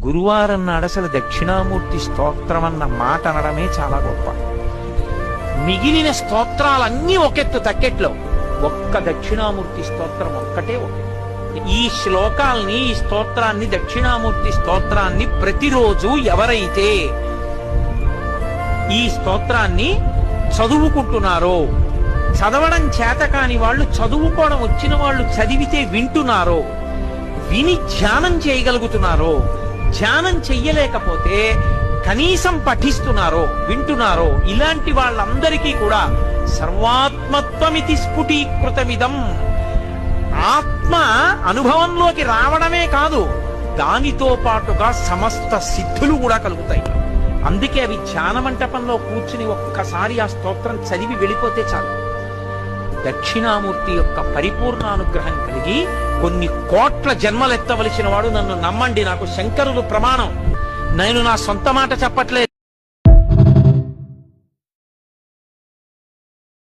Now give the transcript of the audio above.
గురువారం నాడు అసలు దక్షిణామూర్తి స్తోత్రం అన్న మాట అనడమే చాలా గొప్ప. మిగిలిన స్తోత్రాలన్నీ ఒకెత్తు తక్కెట్లో, ఒక్క దక్షిణామూర్తి స్తోత్రం ఒక్కటే ఒకెత్తు. ఈ శ్లోకాల్ని, ఈ స్తోత్రాన్ని, దక్షిణామూర్తి స్తోత్రాన్ని ప్రతిరోజు ఎవరైతే ఈ స్తోత్రాన్ని చదువుకుంటున్నారో, చదవడం చేత కాని వాళ్ళు, చదువుకోవడం వచ్చిన వాళ్ళు చదివితే వింటున్నారో, విని ధ్యానం చేయగలుగుతున్నారో, ధ్యానం చెయ్యలేకపోతే కనీసం పఠిస్తున్నారో, వింటున్నారో, ఇలాంటి వాళ్ళందరికీ కూడా సర్వాత్మత్వమితి స్ఫుటీకృతమిదం, ఆత్మ అనుభవంలోకి రావడమే కాదు, దానితో పాటుగా సమస్త సిద్ధులు కూడా కలుగుతాయి. అందుకే అవి ధ్యాన మంటపంలో కూర్చుని ఒక్కసారి ఆ స్తోత్రం చదివి వెళ్ళిపోతే చాలు. దక్షిణామూర్తి యొక్క పరిపూర్ణానుగ్రహం కలిగి కొన్ని కోట్ల జన్మలెత్తవలసిన వాడు, నన్ను నమ్మండి, నాకు శంకరులు ప్రమాణం, నేను నా సొంత మాట చెప్పట్లేదు.